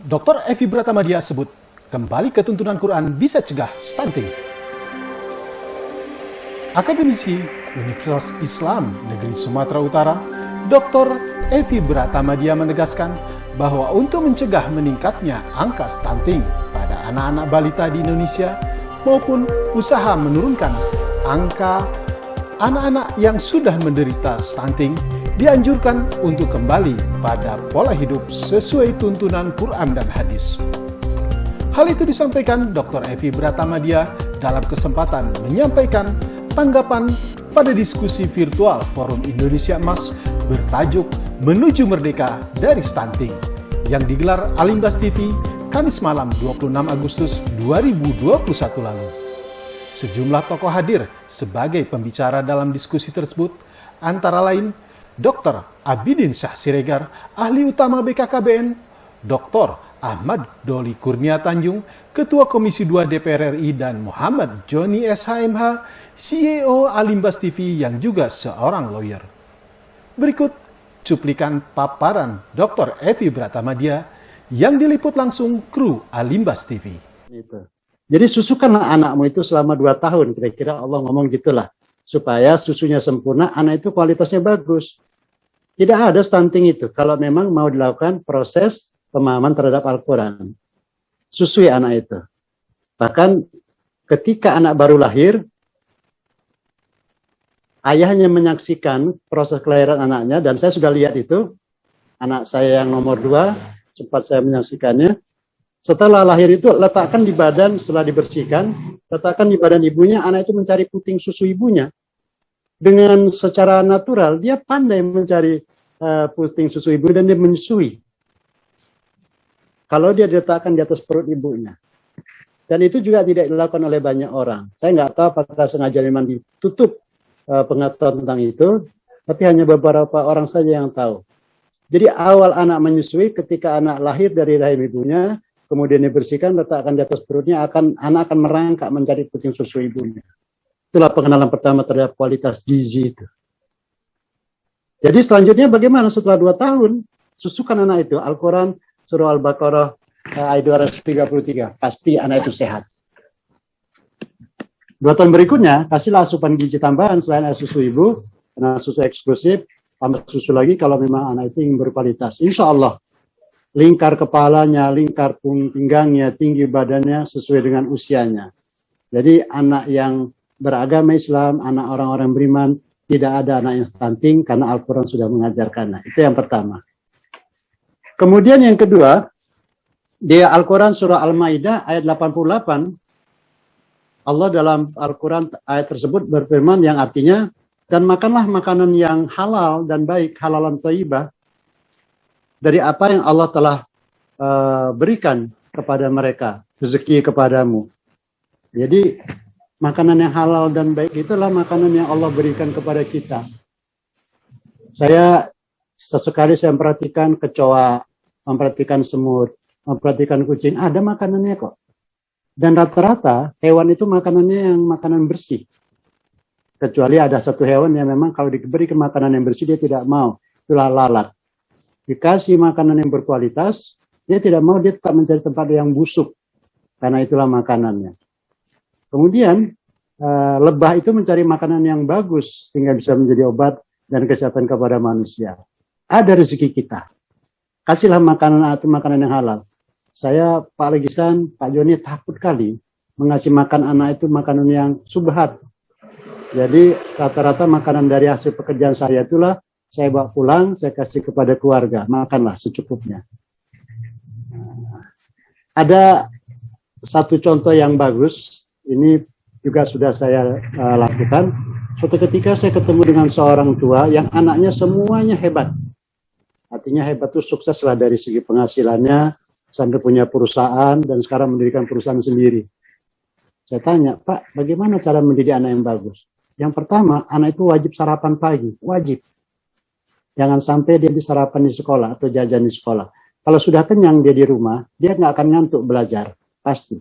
Dr. Evi Bratamadia sebut, kembali ke tuntunan Quran bisa cegah stunting. Akademisi Universitas Islam Negeri Sumatera Utara, Dr. Evi Bratamadia menegaskan bahwa untuk mencegah meningkatnya angka stunting pada anak-anak balita di Indonesia maupun usaha menurunkan angka anak-anak yang sudah menderita stunting, dianjurkan untuk kembali pada pola hidup sesuai tuntunan Quran dan hadis. Hal itu disampaikan Dr. Evi Bratamadia dalam kesempatan menyampaikan tanggapan pada diskusi virtual Forum Indonesia Emas bertajuk Menuju Merdeka dari Stunting yang digelar Alimbas TV Kamis malam 26 Agustus 2021 lalu. Sejumlah tokoh hadir sebagai pembicara dalam diskusi tersebut, antara lain Dr. Abidin Syah Siregar, ahli utama BKKBN, Dr. Ahmad Doli Kurnia Tanjung, Ketua Komisi 2 DPR RI, dan Muhammad Joni SHMH, CEO Alimbas TV yang juga seorang lawyer. Berikut cuplikan paparan Dr. Evi Bratamadia yang diliput langsung kru Alimbas TV. Jadi susukanlah anakmu itu selama 2 tahun, kira-kira Allah ngomong gitulah. Supaya susunya sempurna, anak itu kualitasnya bagus. Tidak ada stunting itu kalau memang mau dilakukan proses pemahaman terhadap Al-Quran. Susui anak itu. Bahkan ketika anak baru lahir, ayahnya menyaksikan proses kelahiran anaknya, dan saya sudah lihat itu, anak saya yang nomor 2, sempat saya menyaksikannya. Setelah lahir itu, letakkan di badan, setelah dibersihkan, letakkan di badan ibunya, anak itu mencari puting susu ibunya. Dengan secara natural, dia pandai mencari puting susu ibu dan dia menyusui. Kalau dia diletakkan di atas perut ibunya. Dan itu juga tidak dilakukan oleh banyak orang. Saya nggak tahu apakah sengaja memang ditutup pengetahuan tentang itu, tapi hanya beberapa orang saja yang tahu. Jadi awal anak menyusui, ketika anak lahir dari rahim ibunya, kemudian dibersihkan, letakkan di atas perutnya, anak akan merangkak mencari puting susu ibunya. Itulah pengenalan pertama terhadap kualitas gizi itu. Jadi selanjutnya bagaimana setelah 2 tahun? Susukan anak itu. Al-Quran, surah Al-Baqarah, ayat 233. Pasti anak itu sehat. 2 tahun berikutnya, kasihlah asupan gizi tambahan selain susu ibu, karena susu eksklusif, tambah susu lagi kalau memang anak itu ingin berkualitas. Insya Allah, lingkar kepalanya, lingkar pinggangnya, tinggi badannya sesuai dengan usianya. Jadi anak yang beragama Islam, anak orang-orang beriman, tidak ada anak yang stunting karena Al-Quran sudah mengajarkannya. Itu yang pertama. Kemudian yang kedua, di Al-Quran surah Al-Maidah ayat 88, Allah dalam Al-Quran ayat tersebut berfirman yang artinya, dan makanlah makanan yang halal dan baik, halalan thayyibah, dari apa yang Allah telah berikan kepada mereka, rezeki kepadamu. Jadi makanan yang halal dan baik itulah makanan yang Allah berikan kepada kita. Sesekali saya memperhatikan kecoa, memperhatikan semut, memperhatikan kucing, ada makanannya kok. Dan rata-rata hewan itu makanannya yang makanan bersih. Kecuali ada satu hewan yang memang kalau diberi makanan yang bersih dia tidak mau, itulah lalat. Dikasih makanan yang berkualitas, dia tidak mau, dia tetap mencari tempat yang busuk. Karena itulah makanannya. Kemudian lebah itu mencari makanan yang bagus sehingga bisa menjadi obat dan kesehatan kepada manusia. Ada rezeki kita. Kasihlah makanan atau makanan yang halal. Saya, Pak Legisan, Pak Joni takut kali mengasih makan anak itu makanan yang subhat. Jadi rata-rata makanan dari hasil pekerjaan saya itulah saya bawa pulang, saya kasih kepada keluarga. Makanlah secukupnya. Ada satu contoh yang bagus. Ini juga sudah saya lakukan. Suatu ketika saya ketemu dengan seorang tua yang anaknya semuanya hebat. Artinya hebat itu sukseslah dari segi penghasilannya, sampai punya perusahaan dan sekarang mendirikan perusahaan sendiri. Saya tanya, Pak, bagaimana cara mendidik anak yang bagus? Yang pertama, anak itu wajib sarapan pagi, wajib. Jangan sampai dia disarapan di sekolah atau jajan di sekolah. Kalau sudah kenyang dia di rumah, dia nggak akan ngantuk belajar, pasti.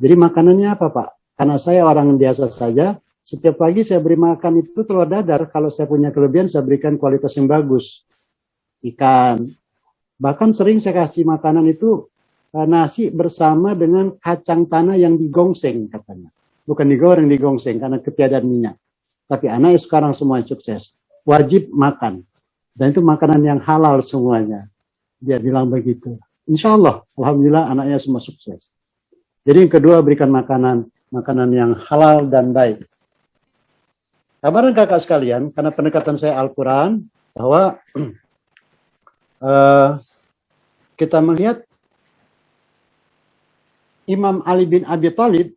Jadi makanannya apa, Pak? Karena saya orang biasa saja, setiap pagi saya beri makan itu telur dadar. Kalau saya punya kelebihan, saya berikan kualitas yang bagus. Ikan, Bahkan sering saya kasih makanan itu nasi bersama dengan kacang tanah yang digongseng katanya. Bukan digoreng, digongseng karena ketiadaan minyak. Tapi anaknya sekarang semua sukses. Wajib makan. Dan itu makanan yang halal semuanya. Dia bilang begitu. Insya Allah, alhamdulillah anaknya semua sukses. Jadi yang kedua, berikan makanan yang halal dan baik. Kabaran kakak sekalian, karena pendekatan saya Al-Quran, bahwa kita melihat Imam Ali bin Abi Thalib,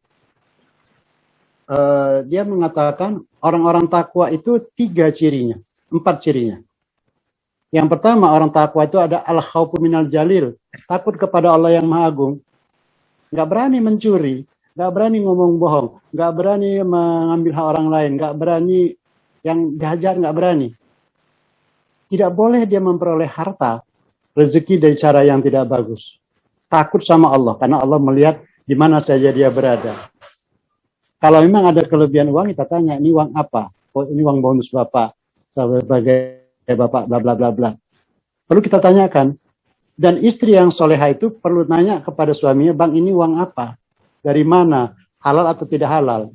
dia mengatakan orang-orang takwa itu 4 cirinya. Yang pertama, orang takwa itu ada al-khawfu minal jalil, takut kepada Allah yang Maha Agung. Nggak berani mencuri, nggak berani ngomong bohong, nggak berani mengambil hak orang lain, nggak berani yang jahat, nggak berani. Tidak boleh dia memperoleh harta, rezeki dari cara yang tidak bagus. Takut sama Allah, karena Allah melihat di mana saja dia berada. Kalau memang ada kelebihan uang, kita tanya, ini uang apa? Oh, ini uang bonus Bapak, sebagai Bapak, bla bla bla bla. Perlu kita tanyakan. Dan istri yang soleha itu perlu nanya kepada suaminya, Bang, ini uang apa? Dari mana? Halal atau tidak halal?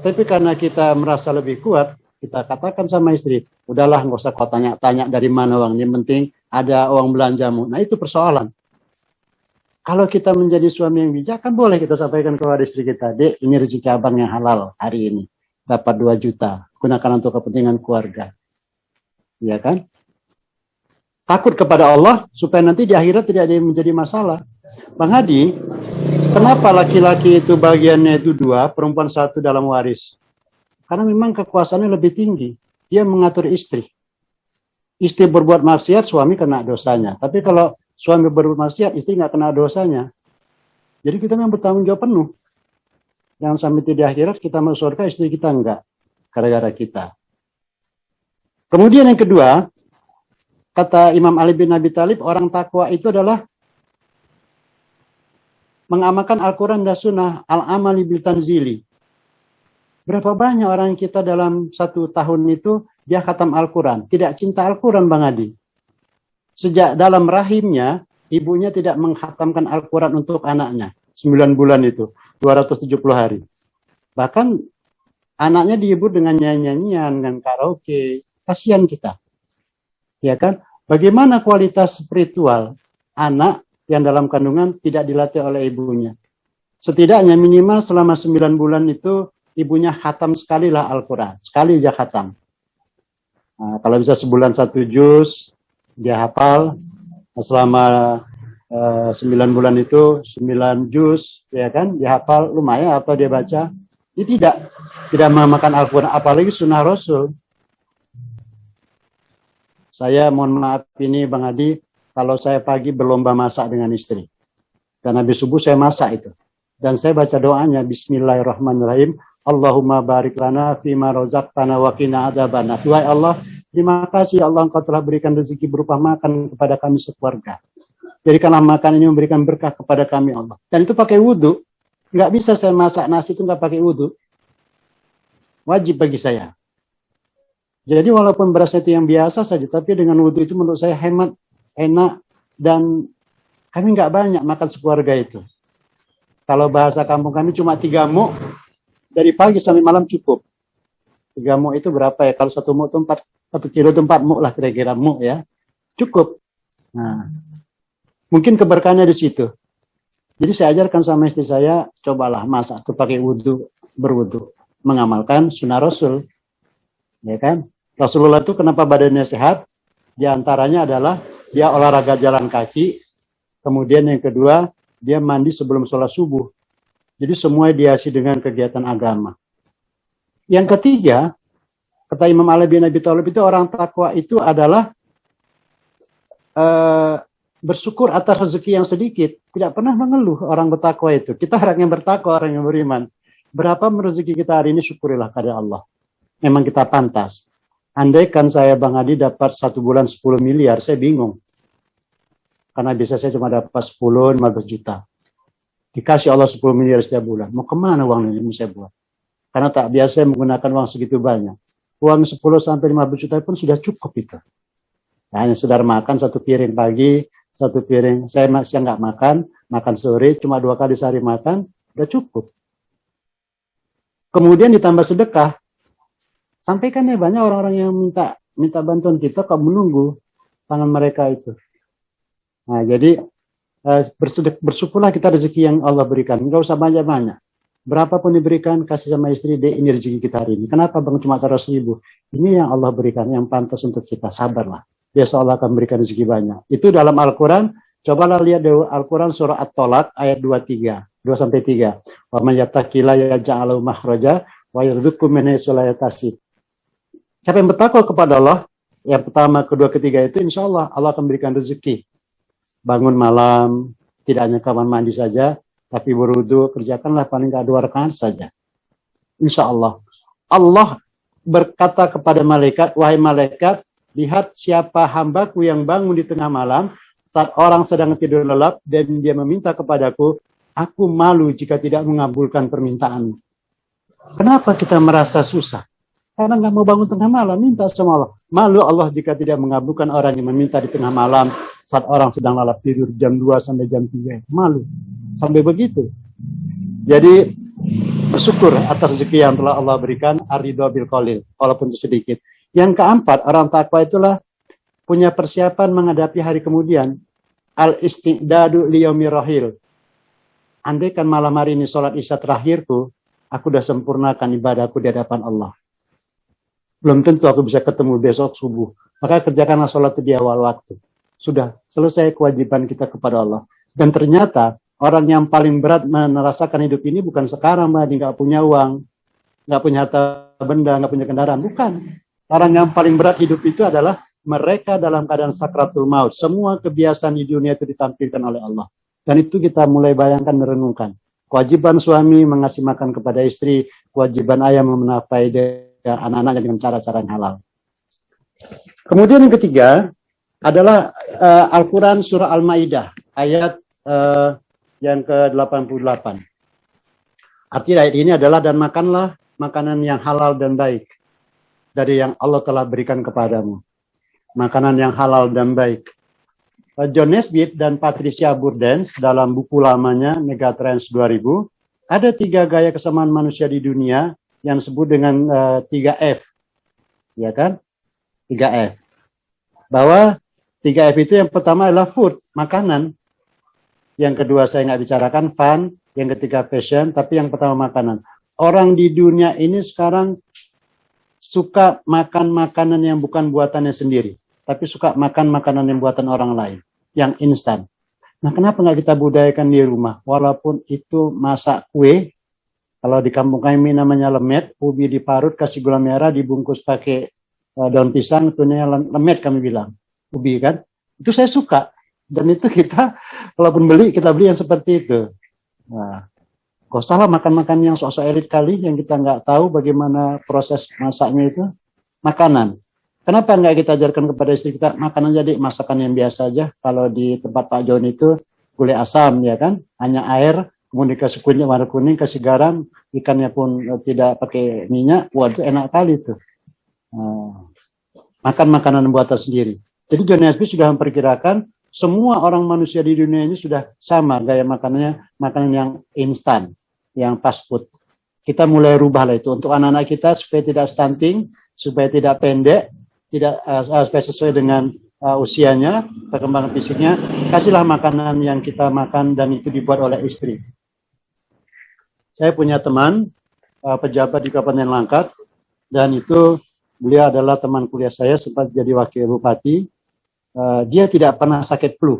Tapi karena kita merasa lebih kuat, kita katakan sama istri, udahlah nggak usah kau tanya-tanya dari mana uang, yang penting ada uang belanjamu. Nah itu persoalan. Kalau kita menjadi suami yang bijak, kan boleh kita sampaikan kepada istri kita, Dek, ini rezeki abang yang halal hari ini. Dapat 2 juta, gunakan untuk kepentingan keluarga. Ya kan? Takut kepada Allah, supaya nanti di akhirat tidak ada yang menjadi masalah. Bang Hadi, kenapa laki-laki itu bagiannya itu 2, perempuan 1 dalam waris? Karena memang kekuasaannya lebih tinggi. Dia mengatur istri. Istri berbuat maksiat, suami kena dosanya. Tapi kalau suami berbuat maksiat, istri nggak kena dosanya. Jadi kita memang bertanggung jawab penuh. Jangan sampai di akhirat kita masuk surga, istri kita enggak. Gara-gara kita. Kemudian yang kedua, kata Imam Ali bin Abi Thalib, orang takwa itu adalah mengamalkan Al-Quran dan Sunnah, al-amali bil tanzili. Berapa banyak orang kita dalam 1 tahun itu, dia khatam Al-Quran. Tidak cinta Al-Quran, Bang Adi. Sejak dalam rahimnya, ibunya tidak mengkhatamkan Al-Quran untuk anaknya. 9 bulan itu, 270 hari. Bahkan anaknya dihibur dengan nyanyian, dengan karaoke. Kasihan kita. Ya kan? Bagaimana kualitas spiritual anak yang dalam kandungan tidak dilatih oleh ibunya? Setidaknya minimal selama 9 bulan itu ibunya khatam sekali lah Al-Quran. Sekali aja khatam. Nah, kalau bisa sebulan 1 juz, dia hafal. Selama 9 bulan itu 9 juz, ya kan? Dia hafal lumayan atau dia baca. Ini tidak memakan Al-Quran, apalagi sunnah Rasul. Saya mohon maaf ini Bang Adi, kalau saya pagi berlomba masak dengan istri. Dan habis subuh saya masak itu. Dan saya baca doanya, Bismillahirrahmanirrahim. Allahumma barik lana fima rozaqtana wa qina adzabannar. Wahai Allah, terima kasih Allah Engkau telah berikan rezeki berupa makan kepada kami sekeluarga. Jadikanlah makan ini memberikan berkah kepada kami Allah. Dan itu pakai wudhu. Nggak bisa saya masak nasi itu nggak pakai wudhu. Wajib bagi saya. Jadi walaupun berasnya itu yang biasa saja, tapi dengan wudhu itu menurut saya hemat, enak, dan kami nggak banyak makan sekeluarga itu. Kalau bahasa kampung kami cuma 3 muk, dari pagi sampai malam cukup. 3 muk itu berapa ya? Kalau 1 muk itu 1 kilo itu 4 muk lah kira-kira muk ya. Cukup. Nah, mungkin keberkahannya di situ. Jadi saya ajarkan sama istri saya, cobalah masak itu pakai wudhu, berwudhu, mengamalkan sunnah Rasul. Ya kan? Rasulullah itu kenapa badannya sehat? Di antaranya adalah dia olahraga jalan kaki. Kemudian yang kedua, dia mandi sebelum sholat subuh. Jadi semua dihiasi dengan kegiatan agama. Yang ketiga, kata Imam Ali bin Abi Thalib itu orang takwa itu adalah bersyukur atas rezeki yang sedikit. Tidak pernah mengeluh orang bertakwa itu. Kita orang yang bertakwa, orang yang beriman. Berapa rezeki kita hari ini, syukurilah kepada Allah. Memang kita pantas. Andaikan saya Bang Adi dapat 1 bulan 10 miliar, saya bingung. Karena biasa saya cuma dapat 10, 15 juta. Dikasih Allah 10 miliar setiap bulan. Mau kemana uang ini saya buat? Karena tak biasa menggunakan uang segitu banyak. Uang 10 sampai 15 juta pun sudah cukup itu. Hanya sekedar makan 1 piring pagi, satu piring. Saya siang nggak makan sore, cuma 2 kali sehari makan, udah cukup. Kemudian ditambah sedekah. Sampaikan ya, banyak orang-orang yang minta bantuan kita, kok menunggu tangan mereka itu. Nah, jadi bersyukurlah kita rezeki yang Allah berikan. Enggak usah banyak-banyak. Berapapun diberikan, kasih sama istri, ini rezeki kita hari ini. Kenapa bang cuma 100.000? Ini yang Allah berikan, yang pantas untuk kita. Sabarlah. Biasa Allah akan berikan rezeki banyak. Itu dalam Al-Quran. Cobalah lihat di Al-Quran surah At-Tolak ayat 2-3. Wa man yattaqilla yaj'al lahu makhraja wa yarzuqhu min haitsu la yahtasib. Siapa yang bertakwa kepada Allah, yang pertama, kedua, ketiga itu, insya Allah akan berikan rezeki. Bangun malam, tidak hanya kamar mandi saja, tapi berwudu, kerjakanlah paling nggak 2 rakaat saja. Insya Allah. Allah berkata kepada malaikat, wahai malaikat, lihat siapa hambaku yang bangun di tengah malam, saat orang sedang tidur lelap, dan dia meminta kepadaku, aku malu jika tidak mengabulkan permintaanmu. Kenapa kita merasa susah? Karena nggak mau bangun tengah malam, minta sama Allah. Malu Allah jika tidak mengabulkan orang yang meminta di tengah malam saat orang sedang lalap tidur jam 2 sampai jam 3. Malu. Sampai begitu. Jadi bersyukur atas rezeki yang telah Allah berikan, ar-ridho bil qalil, walaupun itu sedikit. Yang keempat, orang takwa itulah punya persiapan menghadapi hari kemudian. Al-istiqdadu liyaumir rahil. Andaikan malam hari ini sholat isya terakhirku, aku sudah sempurnakan ibadahku di hadapan Allah. Belum tentu aku bisa ketemu besok subuh. Maka kerjakanlah sholat di awal waktu. Sudah selesai kewajiban kita kepada Allah. Dan ternyata orang yang paling berat merasakan hidup ini bukan sekarang, Mbak, nggak punya uang, nggak punya harta benda, nggak punya kendaraan. Bukan. Orang yang paling berat hidup itu adalah mereka dalam keadaan sakratul maut. Semua kebiasaan di dunia itu ditampilkan oleh Allah. Dan itu kita mulai bayangkan, merenungkan. Kewajiban suami mengasih makan kepada istri, kewajiban ayah menafkahi anak-anaknya dengan cara-cara yang halal. Kemudian yang ketiga adalah Al-Quran surah Al-Ma'idah ayat yang ke-88. Arti ayat ini adalah, dan makanlah makanan yang halal dan baik dari yang Allah telah berikan kepadamu. Makanan yang halal dan baik. John Nesbitt dan Patricia Burdens dalam buku lamanya Megatrends 2000, ada 3 gaya kesamaan manusia di dunia yang disebut dengan 3F, ya kan? 3F. Bahwa 3F itu yang pertama adalah food, makanan. Yang kedua saya nggak bicarakan, fun. Yang ketiga fashion, tapi yang pertama makanan. Orang di dunia ini sekarang suka makan makanan yang bukan buatannya sendiri, tapi suka makan makanan yang buatan orang lain, yang instan. Nah, kenapa nggak kita budayakan di rumah? Walaupun itu masak kue. Kalau di kampung kami namanya lemet, ubi diparut, kasih gula merah, dibungkus pakai daun pisang, itu lemet kami bilang. Ubi kan? Itu saya suka. Dan itu kita, walaupun kita beli yang seperti itu. Nah, kok salah makan-makan yang sok-sok elit kali, yang kita nggak tahu bagaimana proses masaknya itu. Makanan. Kenapa nggak kita ajarkan kepada istri kita, makanan jadi masakan yang biasa aja. Kalau di tempat Pak John itu, gulai asam, ya kan? Hanya air, kemudian dikasih kunyit warna kuning, kasih garam, ikannya pun tidak pakai minyak, wah itu enak kali itu. Makan makanan buatan sendiri. Jadi John Nesbitt sudah memperkirakan semua orang manusia di dunia ini sudah sama gaya makanannya, makanan yang instan, yang fast food. Kita mulai rubahlah itu untuk anak-anak kita supaya tidak stunting, supaya tidak pendek, tidak supaya sesuai dengan usianya, perkembangan fisiknya. Kasihlah makanan yang kita makan dan itu dibuat oleh istri. Saya punya teman pejabat di Kabupaten Langkat, dan itu beliau adalah teman kuliah saya, sempat jadi wakil bupati. Dia tidak pernah sakit flu,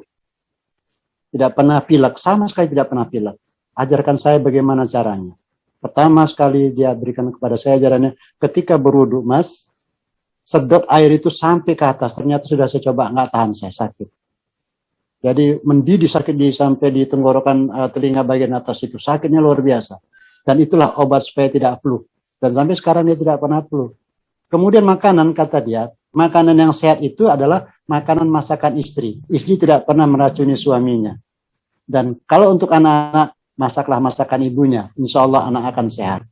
tidak pernah pilek, sama sekali tidak pernah pilek. Ajarkan saya bagaimana caranya. Pertama sekali dia berikan kepada saya ajarannya, ketika berwudu, Mas, sedot air itu sampai ke atas. Ternyata sudah saya coba, nggak tahan, saya sakit. Jadi mendidih sakit sampai di tenggorokan telinga bagian atas itu. Sakitnya luar biasa. Dan itulah obat supaya tidak flu. Dan sampai sekarang dia tidak pernah flu. Kemudian makanan, kata dia, makanan yang sehat itu adalah makanan masakan istri. Istri tidak pernah meracuni suaminya. Dan kalau untuk anak-anak, masaklah masakan ibunya. Insya Allah anak akan sehat.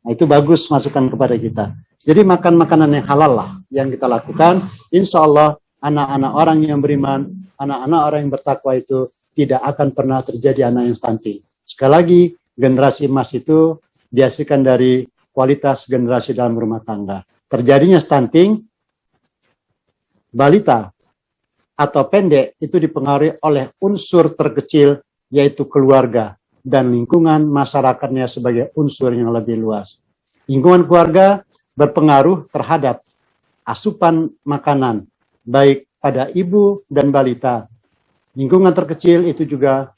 Nah, itu bagus masukan kepada kita. Jadi makan makanan yang halal lah yang kita lakukan. Insya Allah anak-anak orang yang beriman, anak-anak orang yang bertakwa itu tidak akan pernah terjadi anak yang stunting. Sekali lagi, generasi emas itu dihasilkan dari kualitas generasi dalam rumah tangga. Terjadinya stunting, balita atau pendek itu dipengaruhi oleh unsur terkecil, yaitu keluarga, dan lingkungan masyarakatnya sebagai unsur yang lebih luas. Lingkungan keluarga berpengaruh terhadap asupan makanan, baik pada ibu dan balita. Lingkungan terkecil itu juga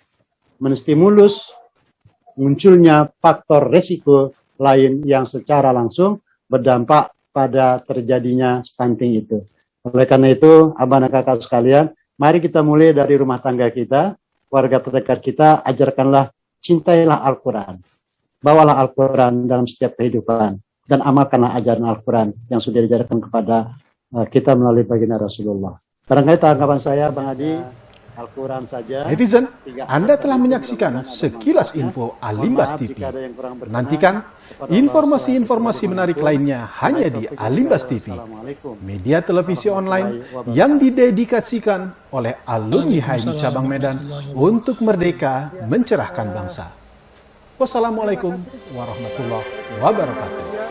menstimulus munculnya faktor resiko lain yang secara langsung berdampak pada terjadinya stunting itu. Oleh karena itu, abang dan kakak sekalian, mari kita mulai dari rumah tangga kita, warga terdekat kita, ajarkanlah, cintailah Al-Quran. Bawalah Al-Quran dalam setiap kehidupan, dan amalkanlah ajaran Al-Quran yang sudah diajarkan kepada kita melalui baginda Rasulullah. Barangkali tanggapan saya, Bang Adi, Al-Quran saja. Netizen, Anda telah menyaksikan sekilas info Alimbas TV. Nantikan informasi-informasi menarik lainnya hanya di Alimbas TV, media televisi online yang didedikasikan oleh alumni HMI Cabang Medan untuk merdeka mencerahkan bangsa. Wassalamualaikum warahmatullahi wabarakatuh.